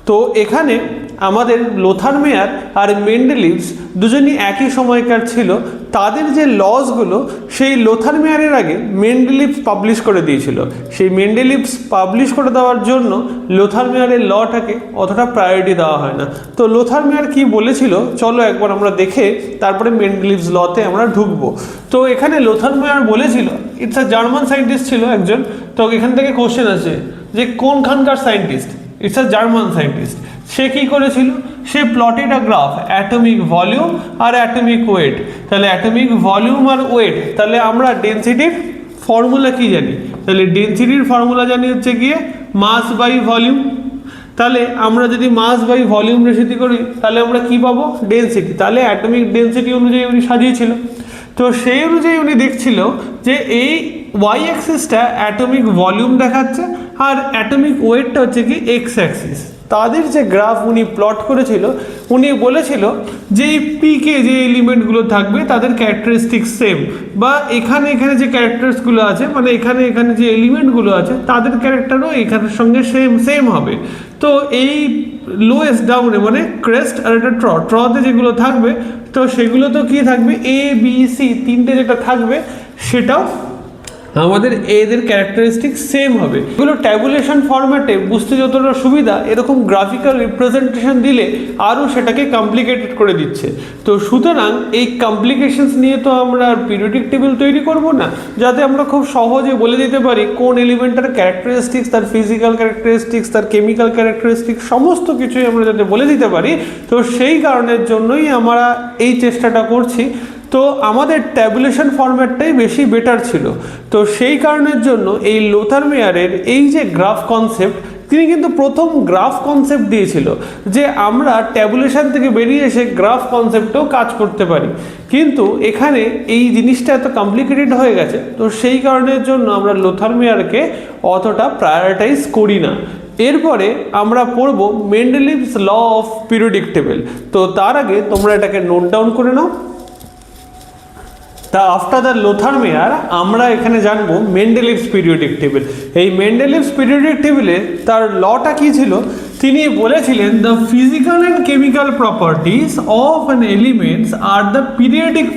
তো এখানে আমাদের লোথার মেয়ার আর মেন্ডেলিভস দুজনই একই সময়কার ছিল। তাদের যে লসগুলো সেই লোথার মেয়ারের আগে মেন্ডেলিভস পাবলিশ করে দিয়েছিল। সেই মেন্ডেলিভস পাবলিশ করে দেওয়ার জন্য লোথার মেয়ারের লটাকে অতটা প্রায়োরিটি দেওয়া হয় না। তো লোথার মেয়ার কি বলেছিল চলো একবার আমরা দেখে তারপরে মেন্ডেলিভস লতে আমরা ঢুকবো। তো এখানে লোথার মেয়ার বলেছিল, ইটস আ জার্মান সায়েন্টিস্ট ছিল একজন। তো এখান থেকে কোশ্চেন আছে যে কোনখানকার scientist, it's a German scientist. সে কী করেছিল, সে plotted a graph atomic volume আর অ্যাটমিক ওয়েট। তাহলে অ্যাটমিক ভলিউম আর ওয়েট, তাহলে আমরা ডেনসিটির ফর্মুলা কি জানি, তাহলে ডেনসিটির ফর্মুলা জানি হচ্ছে গিয়ে মাস বাই ভলিউম। তাহলে আমরা যদি মাস বাই ভলিউম রেশিও করি তাহলে আমরা কি পাবো, ডেনসিটি। তাহলে অ্যাটমিক ডেনসিটি অনুযায়ী উনি সাজিয়েছিল। তো সেই অনুযায়ী উনি দেখছিল যে এই ওয়াই অ্যাক্সিসটা অ্যাটমিক ভলিউম দেখাচ্ছে আর অ্যাটমিক ওয়েটটা হচ্ছে কি এক্স অ্যাক্সিস। তাদের যে গ্রাফ উনি প্লট করেছিল, উনি বলেছিল যে এই পিকে যে এলিমেন্টগুলো থাকবে তাদের ক্যারেক্টারিস্টিক্স সেম, বা এখানে যে ক্যারেক্টার্সগুলো আছে মানে এখানে যে এলিমেন্টগুলো আছে তাদের ক্যারেক্টারও এখানের সঙ্গে সেম হবে। তো এই লোয়েস্ট ডাউনে মানে ক্রেস্ট আর একটা ট্রতে যেগুলো থাকবে তো সেগুলো তো কি থাকবে, এ বি সি তিনটে যেটা থাকবে সেটাও আমাদের এদের ক্যারেক্টারিস্টিক সেম হবে। এগুলো ট্যাবুলেশন ফরম্যাটে বুঝতে যতটা সুবিধা, এরকম গ্রাফিক্যাল রিপ্রেজেন্টেশন দিলে আরও সেটাকে কমপ্লিকেটেড করে দিচ্ছে। তো সুতরাং এই কমপ্লিকেশনস নিয়ে তো আমরা পিরিয়ডিক টেবিল তৈরি করব না, যাতে আমরা খুব সহজে বলে দিতে পারি কোন এলিমেন্টের ক্যারেক্টারিস্টিক্স, তার ফিজিক্যাল ক্যারেক্টারিস্টিক্স, তার কেমিক্যাল ক্যারেক্টারিস্টিক্স সমস্ত কিছুই আমরা যাতে বলে দিতে পারি। তো সেই কারণের জন্যই আমরা এই চেষ্টাটা করছি। তো আমাদের ট্যাবুলেশন ফরম্যাটটাই বেশি বেটার ছিল। তো সেই কারণের জন্য এই লোথার মেয়ারের এই যে গ্রাফ কনসেপ্ট, তিনি কিন্তু প্রথম গ্রাফ কনসেপ্ট দিয়েছিল যে আমরা ট্যাবুলেশন থেকে বেরিয়ে এসে গ্রাফ কনসেপ্টেও কাজ করতে পারি। কিন্তু এখানে এই জিনিসটা এত কমপ্লিকেটেড হয়ে গেছে, তো সেই কারণের জন্য আমরা লোথার মেয়ারকে অতটা প্রায়োরিটাইজ করি না। এরপরে আমরা পড়ব মেন্ডেলিভস ল অফ পিরিয়ডিক টেবিল। তো তার আগে তোমরা এটাকে নোট ডাউন করে নাও। তা আফটার দ্য লোথার মেয়ার আমরা এখানে জানবো মেন্ডেলিভস পিরিয়ডিক টেবিল। এই মেন্ডেলিভস পিরিয়ডিক টেবিলে তার লটা কি ছিল, তিনি বলেছিলেন the physical and chemical properties of an elements are the periodic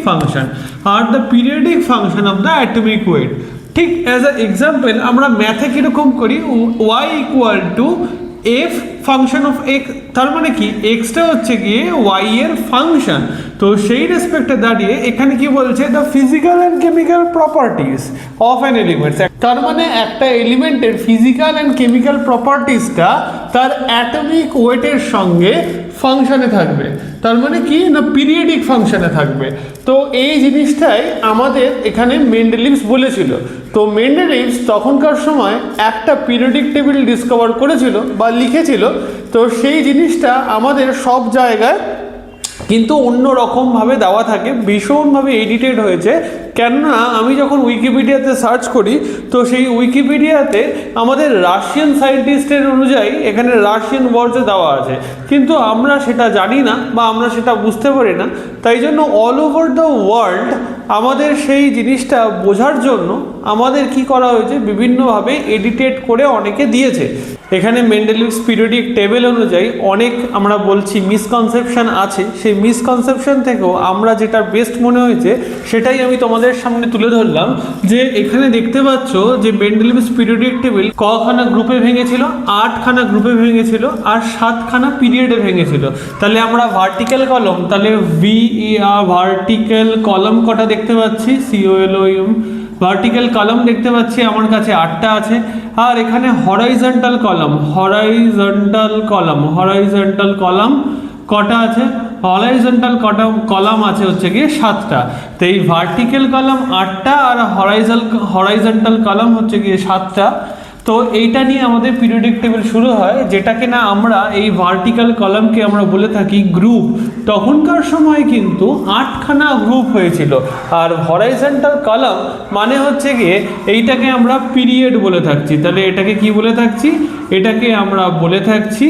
function of the atomic weight. ঠিক অ্যাজ আ এক্সাম্পল আমরা ম্যাথে কীরকম করি, Y equal to F function of X, তার মানে কি এক্সটা হচ্ছে গিয়ে ওয়াই এর ফাংশন। তো সেই রেসপেক্টে দাঁড়িয়ে এখানে কি বলছে, the physical and chemical properties of an element. তার মানে একটা এলিমেন্টের ফিজিক্যাল অ্যান্ড কেমিক্যাল প্রপার্টিজটা তার অ্যাটমিক ওয়েটের সঙ্গে ফাংশনে থাকবে। তার মানে কি না, পিরিয়ডিক ফাংশনে থাকবে। তো এই জিনিসটাই আমাদের এখানে মেন্ডেলিভস বলেছিল। তো মেন্ডেলিভস তখনকার সময় একটা পিরিয়ডিক টেবিল ডিসকভার করেছিল বা লিখেছিল। তো সেই জিনিসটা আমাদের সব জায়গায় কিন্তু অন্য রকমভাবে দেওয়া থাকে, ভীষণভাবে এডিটেড হয়েছে। কেননা আমি যখন উইকিপিডিয়াতে সার্চ করি তো সেই উইকিপিডিয়াতে আমাদের রাশিয়ান সায়েন্টিস্টের অনুযায়ী এখানে রাশিয়ান ওয়ার্ডসে দেওয়া আছে, কিন্তু আমরা সেটা জানি না বা আমরা সেটা বুঝতে পারি না। তাই জন্য অল ওভার দ্য ওয়ার্ল্ড আমাদের সেই জিনিসটা বোঝার জন্য আমাদের কি করা হয়েছে, বিভিন্নভাবে এডিটেড করে অনেকে দিয়েছে। এখানে মেন্ডেলিভস পিরিয়ডিক টেবিল অনুযায়ী অনেক আমরা বলছি মিসকনসেপশন আছে। সেই মিসকনসেপশন থেকেও আমরা যেটা বেস্ট মনে হয়েছে সেটাই আমি তোমাদের সামনে তুলে ধরলাম। যে এখানে দেখতে পাচ্ছ যে মেন্ডেলিভস পিরিয়ডিক টেবিল কখানা গ্রুপে ভেঙেছিল, 8খানা গ্রুপে ভেঙেছিল আর 7খানা পিরিয়ডে ভেঙেছিল। তাহলে আমরা ভার্টিক্যাল কলম, তাহলে ভার্টিক্যাল কলম কটা দেখতে পাচ্ছি, COLOM ভার্টিক্যাল কলম দেখতে পাচ্ছি আমার কাছে 8টা আছে। আর এখানে হরাইজন্টাল কলাম কটা আছে, কলাম আছে হচ্ছে গিয়ে 7টা। তো এই ভার্টিক্যাল কলাম 8টা আর হরাইজন্টাল কলাম হচ্ছে গিয়ে 7টা। তো এইটা নিয়ে আমাদের পিরিয়ডিক টেবিল শুরু হয়, যেটাকে না আমরা এই ভার্টিক্যাল কলামকে আমরা বলে থাকি গ্রুপ। তখনকার সময় কিন্তু 8খানা গ্রুপ হয়েছিল। আর হরাইজন্টাল কলাম মানে হচ্ছে গিয়ে এইটাকে আমরা পিরিয়ড বলে থাকছি। তাহলে এটাকে কি বলে থাকছি, এটাকে আমরা বলে থাকছি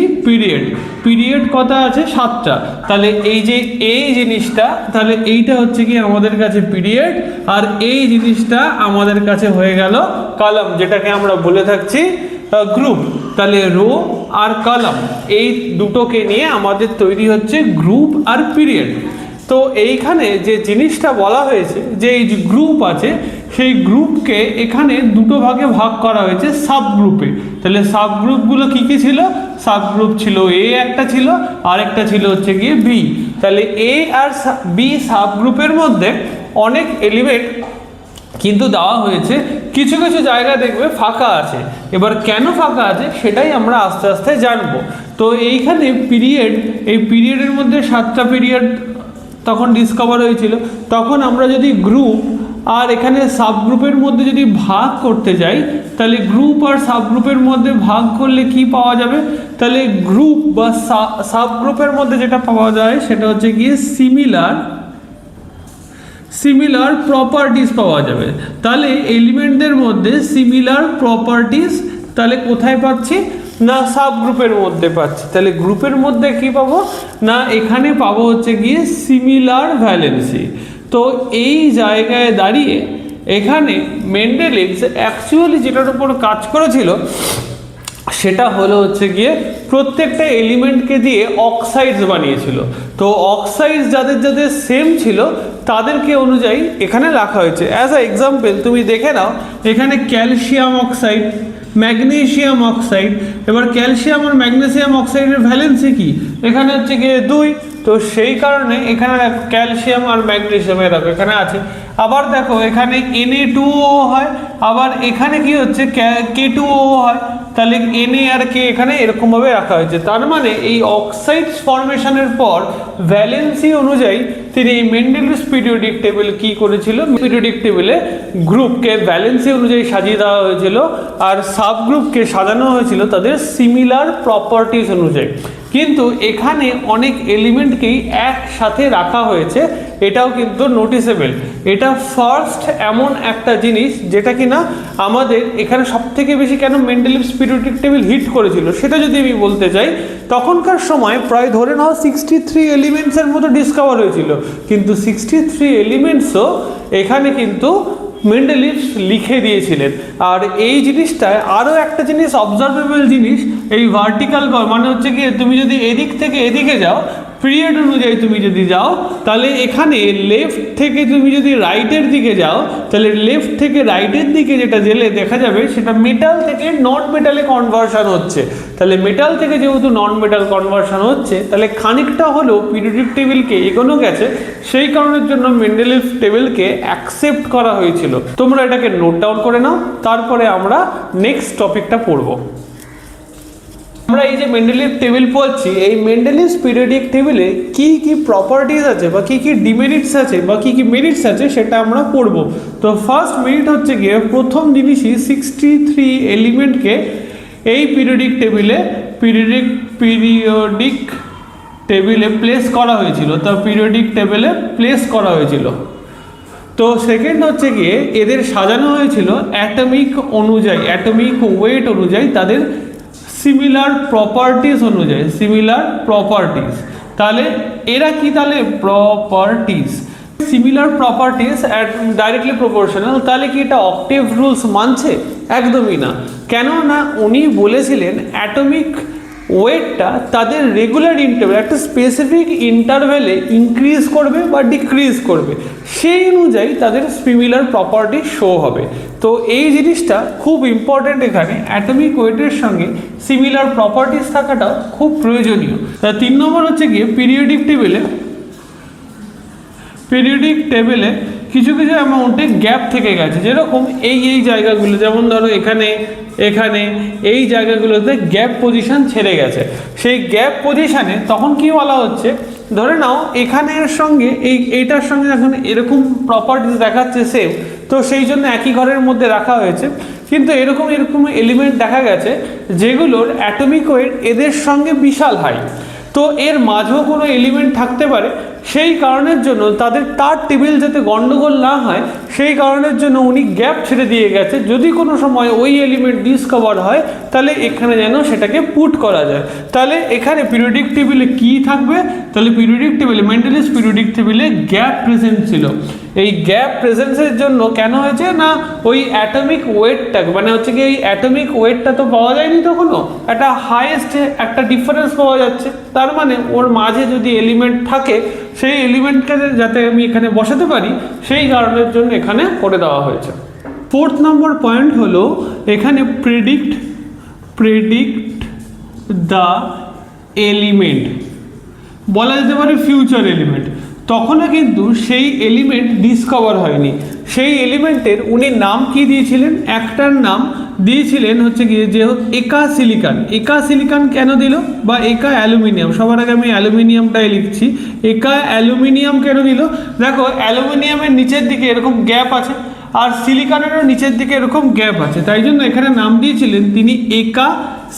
পিরিয়ড কত আছে, 7টা। তাহলে এই যে এই জিনিসটা, তাহলে এইটা হচ্ছে কি আমাদের কাছে পিরিয়ড, আর এই জিনিসটা আমাদের কাছে হয়ে গেল কলাম, যেটাকে আমরা বলে থাকছি গ্রুপ। তাহলে রো আর কলাম এই দুটোকে নিয়ে আমাদের তৈরি হচ্ছে গ্রুপ আর পিরিয়ড। তো এইখানে যে জিনিসটা বলা হয়েছে যে এই যে গ্রুপ আছে সেই গ্রুপকে এখানে দুটো ভাগে ভাগ করা হয়েছে সাব গ্রুপে। তাহলে সাব গ্রুপগুলো কী কী ছিল? সাব গ্রুপ ছিল এ একটা ছিল, আর একটা ছিল হচ্ছে গিয়ে বি। তাহলে এ আর বি সাব গ্রুপের মধ্যে অনেক এলিমেন্ট কিন্তু দেওয়া হয়েছে, কিছু কিছু জায়গা দেখবে ফাঁকা আছে। এবার কেন ফাঁকা আছে সেটাই আমরা আস্তে আস্তে জানবো। তো এইখানে পিরিয়ড, এই পিরিয়ডের মধ্যে 7টা পিরিয়ড তখন ডিসকভার হয়েছিল। তখন আমরা যদি গ্রুপ আর এখানে সাবগ্রুপের মধ্যে যদি ভাগ করতে যাই, তাহলে গ্রুপ আর সাবগ্রুপের মধ্যে ভাগ করলে কি পাওয়া যাবে? তাহলে গ্রুপ বা সাবগ্রুপের মধ্যে যেটা পাওয়া যায় সেটা হচ্ছে গিয়ে সিমিলার প্রপার্টিস পাওয়া যাবে। তাহলে এলিমেন্টদের মধ্যে সিমিলার প্রপার্টিস তাহলে কোথায় পাচ্ছি? না সাব গ্রুপের মধ্যে পাচ্ছি। তাহলে গ্রুপের মধ্যে কি পাবো? না এখানে পাবো হচ্ছে গিয়ে সিমিলার ভ্যালেন্সি। তো এই জায়গায় দাঁড়িয়ে এখানে মেন্ডেলিভস অ্যাকচুয়ালি যেটার উপর কাজ করেছিল সেটা হলো হচ্ছে গিয়ে প্রত্যেকটা এলিমেন্টকে দিয়ে অক্সাইডস বানিয়েছিল। তো অক্সাইডস যাদের যাদের সেম ছিল তাদেরকে অনুযায়ী এখানে রাখা হয়েছে। অ্যাজ আ এক্সাম্পল তুমি দেখে নাও, এখানে ক্যালসিয়াম অক্সাইড, ম্যাগনেসিয়াম অক্সাইড। এবার ক্যালসিয়াম আর ম্যাগনেসিয়াম অক্সাইডের ভ্যালেন্সি কি? এখানে হচ্ছে গিয়ে 2। তো সেই কারণে এখানে ক্যালসিয়াম আর ম্যাগনেসিয়ামের দেখো এখানে আছে। আবার দেখো এখানে Na2O হয়, আবার এখানে কি হচ্ছে K2O হয়। তাহলে Na আর K এখানে এরকমভাবে রাখা হয়েছে। তার মানে এই অক্সাইডস ফরমেশনের পর ভ্যালেন্সি অনুযায়ী তিনি এই মেন্ডেলিভস পিরিয়ডিক টেবিল কি করেছিল? পিরিয়ডিক টেবিলে গ্রুপকে ভ্যালেন্সি অনুযায়ী সাজিয়ে দেওয়া হয়েছিল, আর সাব গ্রুপকে সাজানো হয়েছিল তাদের সিমিলার প্রপার্টিস অনুযায়ী। কিন্তু এখানে অনেক এলিমেন্টকেই একসাথে রাখা হয়েছে, এটাও কিন্তু নোটিসেবল। এটা ফার্স্ট এমন একটা জিনিস যেটা কিনা আমাদের এখানে সবথেকে বেশি কেন মেন্ডেলিভস পিরিয়ডিক টেবিল হিট করেছিল সেটা যদি আমি বলতে চাই, তখনকার সময় প্রায় ধরে নাও 63 এলিমেন্টসের মতো ডিসকভার হয়েছিল। কিন্তু 63 এলিমেন্টসও এখানে কিন্তু মেন্ডেলিভস লিখে দিয়েছিলেন। আর এই জিনিসটায় আরও একটা জিনিস অবজারভেবল জিনিস, এই ভার্টিক্যাল মানে হচ্ছে কি তুমি যদি এদিক থেকে এদিকে যাও, পিরিয়ড অনুযায়ী তুমি যদি যাও, তাহলে এখানে লেফট থেকে তুমি যদি রাইটের দিকে যাও, তাহলে লেফট থেকে রাইটের দিকে যেটা জেলে দেখা যাবে সেটা মেটাল থেকে নন মেটালে কনভার্সন হচ্ছে। তাহলে মেটাল থেকে যেহেতু নন মেটাল কনভার্সন হচ্ছে, তাহলে খানিকটা হলেও পিরিয়ডিক টেবিলকে এগোনো গেছে। সেই কারণের জন্য মেন্ডেলিভ টেবিলকে অ্যাকসেপ্ট করা হয়েছিল। তোমরা এটাকে নোট ডাউন করে নাও, তারপরে আমরা নেক্সট টপিকটা পড়বো। আমরা এই যে মেন্ডেলিভ টেবিল পড়ছি, এই মেন্ডেলিভস পিরিয়ডিক টেবিলে কি কি প্রপার্টিজ আছে বা কি কি ডিমেরিটস আছে বা কি কি মেরিটস আছে সেটা আমরা পড়ব। তো ফার্স্ট মেরিট হচ্ছে গিয়ে প্রথম জিনিসই 63 এলিমেন্টকে এই পিরিয়ডিক টেবিলে প্লেস করা হয়েছিল। তো পিরিয়ডিক টেবিলে প্লেস করা হয়েছিল। তো সেকেন্ড হচ্ছে গিয়ে এদের সাজানো হয়েছিল অ্যাটমিক অনুযায়ী, অ্যাটমিক ওয়েট অনুযায়ী, তাদের সিমিলার প্রপার্টিস অনুযায়ী, সিমিলার প্রপার্টিস। তাহলে এরা কি? তাহলে properties, similar properties directly proportional. তাহলে কি এটা অক্টেভ রুলস মানছে? একদমই না। কেন না? উনি বলেছিলেন অ্যাটমিক ওয়েটটা তাদের রেগুলার ইন্টারভ্যাল, একটা স্পেসিফিক ইন্টারভ্যালে ইনক্রিজ করবে বা ডিক্রিজ করবে, সেই অনুযায়ী তাদের সিমিলার প্রপার্টি শো হবে। তো এই জিনিসটা খুব ইম্পর্টেন্ট। এখানে অ্যাটমিক ওয়েটের সঙ্গে সিমিলার প্রপার্টিস থাকাটা খুব প্রয়োজনীয়। 3 নম্বর হচ্ছে গিয়ে পিরিয়ডিক টেবিলে কিছু কিছু অ্যামাউন্টে গ্যাপ থেকে গেছে। যেরকম এই জায়গাগুলো, যেমন ধরো এখানে এই জায়গাগুলোতে গ্যাপ পজিশন ছেড়ে গেছে। সেই গ্যাপ পজিশানে তখন কি বলা হচ্ছে, ধরে নাও এখানের সঙ্গে এইটার সঙ্গে এখন এরকম প্রপার্টিস দেখাচ্ছে সেম, তো সেই জন্য একই ঘরের মধ্যে রাখা হয়েছে। কিন্তু এরকম এলিমেন্ট দেখা গেছে যেগুলোর অ্যাটমিক ওয়েট এদের সঙ্গে বিশাল হাই। তো এর মাঝেও কোনো এলিমেন্ট থাকতে পারে সেই কারণের জন্য তার টেবিল যাতে গন্ডগোল না হয় সেই কারণের জন্য উনি গ্যাপ ছেড়ে দিয়ে গেছে, যদি কোনো সময় ওই এলিমেন্ট ডিসকভার হয় তাহলে এখানে যেন সেটাকে পুট করা যায়। তাহলে এখানে পিরিয়ডিক টেবিলে কি থাকবে, তাহলে পিরিয়ডিক টেবিলে মেন্ডেলিভস পিরিয়ডিক টেবিলে গ্যাপ প্রেজেন্ট ছিল। এই গ্যাপ প্রেজেন্সের জন্য কেন হয়েছে না, ওই অ্যাটমিক ওয়েটটা মানে হচ্ছে কি এই অ্যাটমিক ওয়েটটা তো পাওয়া যায়নি তখনও, একটা হাইয়েস্ট একটা ডিফারেন্স পাওয়া যাচ্ছে, তার মানে ওর মাঝে যদি এলিমেন্ট থাকে সেই এলিমেন্টকে যাতে আমি এখানে বসাতে পারি সেই কারণের জন্য এখানে করে দেওয়া হয়েছে। 4th নম্বর পয়েন্ট হলো এখানে প্রেডিক্ট দ্য এলিমেন্ট, বলা যেতে পারে ফিউচার এলিমেন্ট। তখনও কিন্তু সেই এলিমেন্ট ডিসকভার হয়নি, সেই এলিমেন্টের উনি নাম কি দিয়েছিলেন, একটার নাম দিয়েছিলেন হচ্ছে গিয়ে যে একা সিলিকন কেন দিল, বা একা অ্যালুমিনিয়াম, সবার আগে আমি অ্যালুমিনিয়ামটাই লিখছি, একা অ্যালুমিনিয়াম কেন দিল, দেখো অ্যালুমিনিয়ামের নিচের দিকে এরকম গ্যাপ আছে আর সিলিকনেরও নিচের দিকে এরকম গ্যাপ আছে, তাই জন্য এখানে নাম দিয়েছিলেন তিনি একা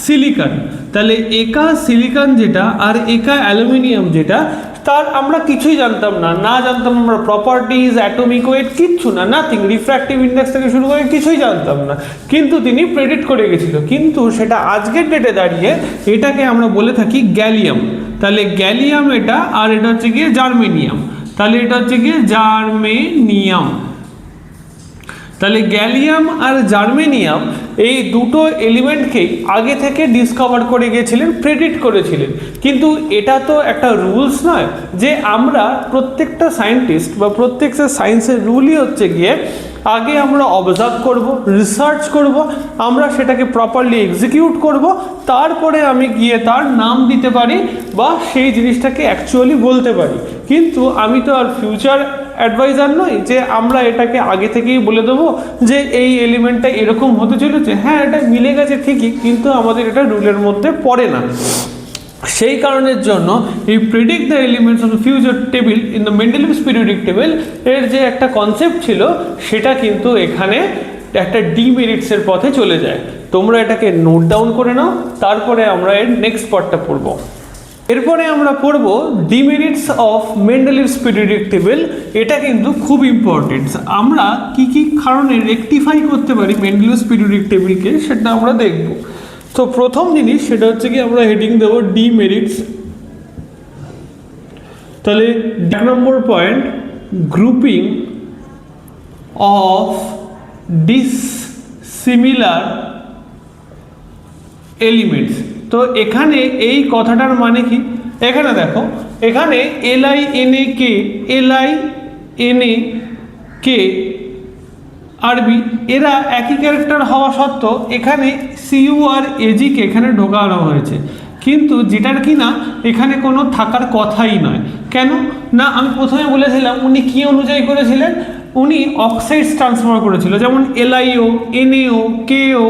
সিলিকন। তাহলে একা সিলিকন যেটা আর একা অ্যালুমিনিয়াম যেটা, তার আমরা কিছুই জানতাম না জানতাম আমরা প্রপার্টিজ, অ্যাটমিক ওয়েট, কিচ্ছু না, নাথিং, রিফ্র্যাক্টিভ ইন্ডেক্স থেকে শুরু করে কিছুই জানতাম না, কিন্তু তিনি প্রেডিক্ট করে গেছিল। কিন্তু সেটা আজকের ডেটে দাঁড়িয়ে এটাকে আমরা বলে থাকি গ্যালিয়াম। তাহলে গ্যালিয়াম এটা, আর এটা হচ্ছে গিয়ে জার্মেনিয়াম, তাহলে এটা হচ্ছে গিয়ে জার্মেনিয়াম। তাহলে গ্যালিয়াম আর জার্মেনিয়াম এই দুটো এলিমেন্টকেই আগে থেকে ডিসকভার করে গিয়েছিলেন, প্রেডিক্ট করেছিলেন। কিন্তু এটা তো একটা রুলস নয় যে আমরা প্রত্যেকটা সায়েন্টিস্ট বা প্রত্যেকটা সায়েন্সের রুলই হচ্ছে গিয়ে আগে আমরা অবজার্ভ করব, রিসার্চ করব, আমরা সেটাকে প্রপারলি এক্সিকিউট করব, তারপরে আমি গিয়ে তার নাম দিতে পারি বা সেই জিনিসটাকে অ্যাকচুয়ালি বলতে পারি। কিন্তু আমি তো আর ফিউচার অ্যাডভাইজার নই যে আমরা এটাকে আগে থেকেই বলে দেবো যে এই এলিমেন্টটা এরকম হতে চলেছে, হ্যাঁ এটা মিলে গেছে ঠিকই, কিন্তু আমাদের এটা রুলের মধ্যে পড়ে না। সেই কারণের জন্য এই predict the elements of the future table in the Mendeleev's periodic table এর যে একটা কনসেপ্ট ছিল সেটা কিন্তু এখানে একটা ডিমেরিটসের পথে চলে যায়। তোমরা এটাকে নোট ডাউন করে নাও, তারপরে আমরা এর নেক্সট পার্টটা পড়ব। এরপরে আমরা পড়ব ডিমেরিটস অফ মেন্ডেলিভস পিরিয়ডিক টেবিল। এটা কিন্তু খুব ইম্পর্টেন্ট, আমরা কি কি কারণে রেকটিফাই করতে পারি মেন্ডেলিভস পিরিয়ডিক টেবিলকে সেটা আমরা দেখব। তো প্রথম জিনিস সেটা হচ্ছে কি আমরা হেডিং দেবো ডিমেরিটস। তাহলে 1 নম্বর পয়েন্ট, গ্রুপিং অফ ডিসসিমিলার এলিমেন্টস। তো এখানে এই কথাটার মানে কি, এখানে দেখো এখানে LINAK আরবি এরা একই ক্যারেক্টার হওয়া সত্ত্বেও এখানে CU আর AG কে এখানে ঢোকানো হয়েছে, কিন্তু যেটার কি না এখানে কোনো থাকার কথাই নয়। কেন না, আমি প্রথমে বলেছিলাম উনি কি অনুযায়ী করেছিলেন, উনি অক্সাইডস ট্রান্সফার করেছিল, যেমন LIO, NaO, KO,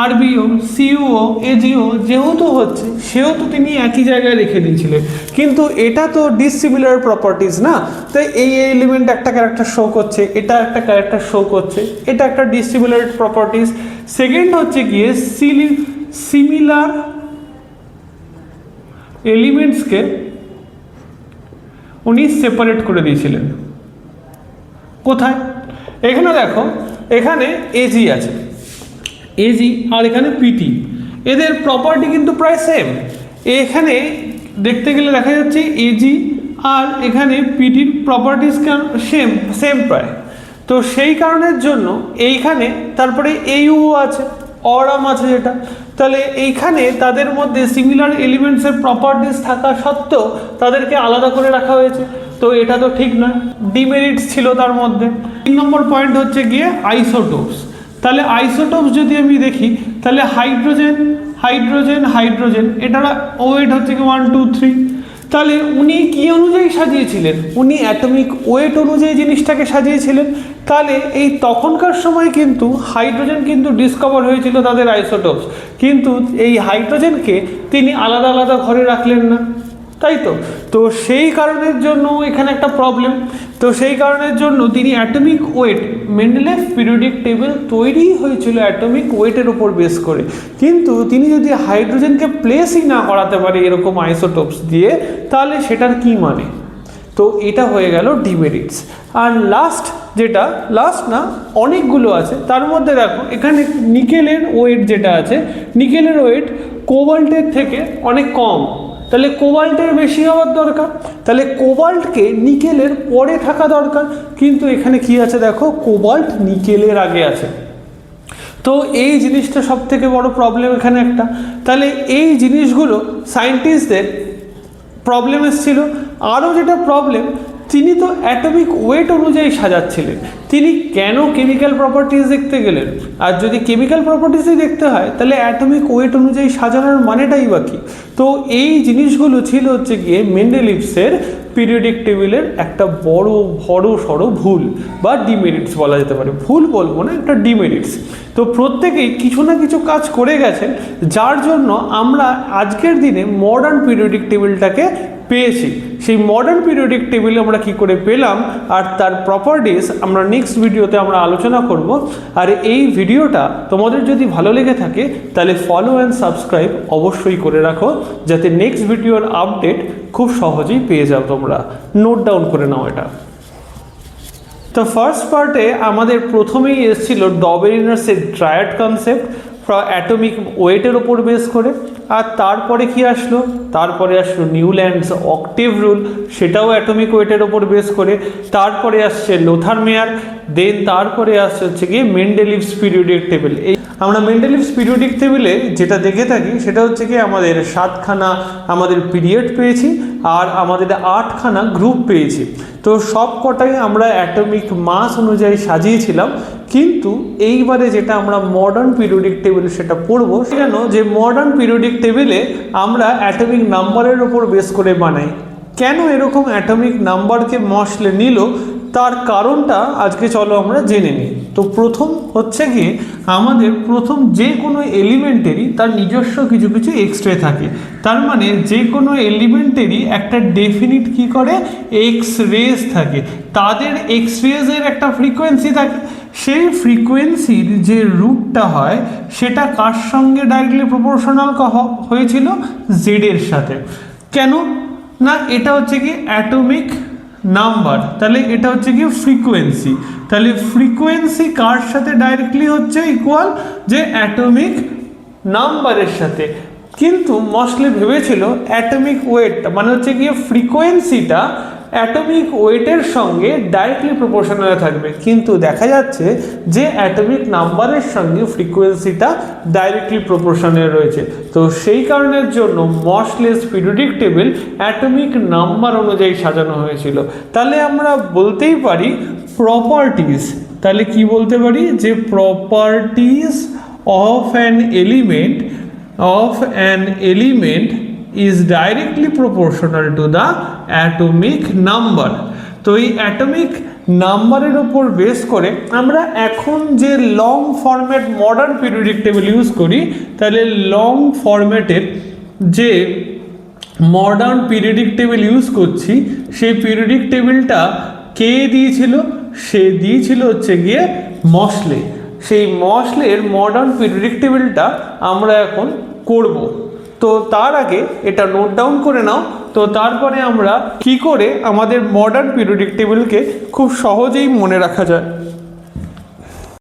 RBO, CuO, AgO যেহেতু হচ্ছে সেহেতু তিনি একই জায়গায় রেখে দিয়েছিলেন, কিন্তু এটা তো ডিসিমিলার প্রপার্টিজ না, তাই এই এলিমেন্ট একটা ক্যারেক্টার শো করছে, এটা একটা ক্যারেক্টার শো করছে, এটা একটা ডিসিমিলার প্রপার্টিজ। সেকেন্ড হচ্ছে গিয়ে সিমিলার এলিমেন্টসকে উনি সেপারেট করে দিয়েছিলেন। কোথায়, এখানে দেখো এখানে AG আছে, AG আর এখানে PT, এদের প্রপার্টি কিন্তু প্রায় সেম। এখানে দেখতে গেলে দেখা যাচ্ছে AG আর এখানে PTর প্রপার্টিস সেম প্রায়। তো সেই কারণের জন্য এইখানে তারপরে AU আছে, অরাম আছে যেটা, তাহলে এইখানে তাদের মধ্যে সিমিলার এলিমেন্টসের প্রপার্টিস থাকা সত্ত্বেও তাদেরকে আলাদা করে রাখা হয়েছে, তো এটা তো ঠিক নয়, ডিমেরিটস ছিল তার মধ্যে। 3 নম্বর পয়েন্ট হচ্ছে গিয়ে আইসোটোপস। তাহলে আইসোটোপস যদি আমি দেখি তাহলে হাইড্রোজেন হাইড্রোজেন হাইড্রোজেন এটার ওয়েট হচ্ছে কি 1 2 3। তাহলে উনি কি অনুযায়ী সাজিয়েছিলেন, উনি অ্যাটমিক ওয়েট অনুযায়ী জিনিসটাকে সাজিয়েছিলেন। তাহলে এই তখনকার সময় কিন্তু হাইড্রোজেন কিন্তু ডিসকভার হয়েছিল তাদের আইসোটোপস, কিন্তু এই হাইড্রোজেনকে তিনি আলাদা আলাদা ঘরে রাখলেন না, তাই তো। তো সেই কারণের জন্য এখানে একটা প্রবলেম, তো সেই কারণের জন্য তিনি অ্যাটমিক ওয়েট, মেন্ডেলেভ পিরিয়ডিক টেবিল তৈরি হয়েছিল অ্যাটমিক ওয়েটের উপর বেস করে, কিন্তু তিনি যদি হাইড্রোজেনকে প্লেসই না করাতে পারে এরকম আইসোটোপস দিয়ে, তাহলে সেটার কি মানে, তো এটা হয়ে গেল ডিমেরিটস। আর লাস্ট যেটা, লাস্ট না অনেকগুলো আছে, তার মধ্যে দেখো এখানে নিকেলের ওয়েট যেটা আছে, নিকেলের ওয়েট কোবাল্টের থেকে অনেক কম, তাহলে কোবাল্টের বেশি হওয়ার দরকার, তাহলে কোবাল্টকে নিকেলের পরে থাকা দরকার, কিন্তু এখানে কি আছে দেখো, কোবাল্ট নিকেলের আগে আছে। তো এই জিনিসটা সব থেকে বড় প্রবলেম এখানে একটা। তাহলে এই জিনিসগুলো সায়েন্টিস্টদের প্রবলেম এসেছিল। আরও যেটা প্রবলেম, তিনি তো অ্যাটমিক ওয়েট অনুযায়ী সাজাচ্ছিলেন, তিনি কেন কেমিক্যাল প্রপার্টিজ দেখতে গেলেন? আর যদি কেমিক্যাল প্রপার্টিসই দেখতে হয় তাহলে অ্যাটমিক ওয়েট অনুযায়ী সাজানোর মানেটাই বা কী? তো এই জিনিসগুলো ছিল হচ্ছে গিয়ে মেন্ডেলিভসের পিরিয়ডিক টেবিলের একটা বড় সড়ো ভুল বা ডিমেরিটস বলা যেতে পারে, ভুল বলবো না, একটা ডিমেরিটস। তো প্রত্যেকেই কিছু না কিছু কাজ করে গেছেন, যার জন্য আমরা আজকের দিনে মডার্ন পিরিয়ডিক টেবিলটাকে পেয়েছি। সেই মডার্ন পিরিয়ডিক টেবিল আমরা কি করে পেলাম আর তার প্রপার্টিস আমরা নেক্সট ভিডিওতে আমরা আলোচনা করব। আর এই ভিডিওটা তোমাদের যদি ভালো লেগে থাকে তাহলে ফলো অ্যান্ড সাবস্ক্রাইব অবশ্যই করে রাখো, যাতে নেক্সট ভিডিওর আপডেট খুব সহজেই পেয়ে যাও। তোমরা নোট ডাউন করে নাও এটা। তো ফার্স্ট পার্টে আমাদের প্রথমেই এসেছিল ডবেরিনার্সের ট্রায়াড কনসেপ্ট অ্যাটমিক ওয়েটের ওপর বেস করে। আর তারপরে কি আসলো, তারপরে আসলো নিউল্যান্ডস অক্টেভ রুল, সেটাও অ্যাটমিক ওয়েটের ওপর বেস করে। তারপরে আসছে লোথার মেয়ার, দেন তারপরে আসছে হচ্ছে গিয়ে মেন্ডেলিভস পিরিয়ডিক টেবিল। এই আমরা মেন্ডেলিভস পিরিয়ডিক টেবিলে যেটা দেখে থাকি সেটা হচ্ছে কি আমাদের 7খানা আমাদের পিরিয়ড পেয়েছি আর আমাদের 8খানা গ্রুপ পেয়েছি। তো সব কটাই আমরা অ্যাটমিক মাস অনুযায়ী সাজিয়েছিলাম, কিন্তু এইবারে যেটা আমরা মডার্ন পিরিয়ডিক টেবিল সেটা পড়বো, সেখানে যে মডার্ন পিরিয়ডিক টেবিলে আমরা অ্যাটমিক নাম্বারের ওপর বেস করে বানাই। কেন এরকম অ্যাটমিক নাম্বারকে মশলে নিল তার কারণটা আজকে চলো আমরা জেনে নিই। তো প্রথম হচ্ছে গিয়ে আমাদের প্রথম যে কোনো এলিমেন্টেরই তার নিজস্ব কিছু কিছু এক্সরে থাকে, তার মানে যে কোনো এলিমেন্টেরই একটা ডেফিনিট কি করে এক্স রেজ থাকে, তাদের এক্স রেজের একটা ফ্রিকোয়েন্সি থাকে। সেই ফ্রিকোয়েন্সির যে রুটটা হয় সেটা কার সঙ্গে ডাইরেক্টলি প্রপোর্শনাল হয়েছিল, জেডের সাথে। কেন না, এটা হচ্ছে কি অ্যাটমিক নাম্বার, তাহলে এটা হচ্ছে কি ফ্রিকোয়েন্সি, তাহলে ফ্রিকোয়েন্সি কার সাথে ডাইরেক্টলি হচ্ছে ইকুয়াল, যে অ্যাটমিক নাম্বারের সাথে। কিন্তু মশলে ভেবেছিল অ্যাটমিক ওয়েটটা মানে হচ্ছে গিয়ে ফ্রিকোয়েন্সিটা অ্যাটমিক ওয়েটের সঙ্গে ডাইরেক্টলি প্রপোর্শনাল থাকবে, কিন্তু দেখা যাচ্ছে যে অ্যাটমিক নাম্বারের সঙ্গে ফ্রিকোয়েন্সিটা ডাইরেক্টলি প্রপোর্শনাল রয়েছে। তো সেই কারণের জন্য মশলেস পিরিয়ডিক টেবিল অ্যাটমিক নাম্বার অনুযায়ী সাজানো হয়েছিল। তাহলে আমরা বলতেই পারি প্রপার্টিজ, তাহলে কি বলতে পারি, যে properties of an element is directly proportional to the atomic number। তো এই অ্যাটমিক নাম্বারের ওপর বেস করে আমরা এখন যে long format modern periodic table use করি, তাহলে লং ফরম্যাটের যে মডার্ন পিরিয়ডিক টেবিল ইউজ করছি সেই পিরিয়ডিক টেবিলটা কে দিয়েছিল, সে দিয়েছিল হচ্ছে গিয়ে মশলে। সেই মশলের মডার্ন পিরিয়ডিক টেবিলটা আমরা এখন করব। তো তার আগে এটা নোট ডাউন করে নাও। তো তারপরে আমরা কি করে আমাদের মডার্ন পিরিয়ডিক টেবিলকে খুব সহজেই মনে রাখা যায়।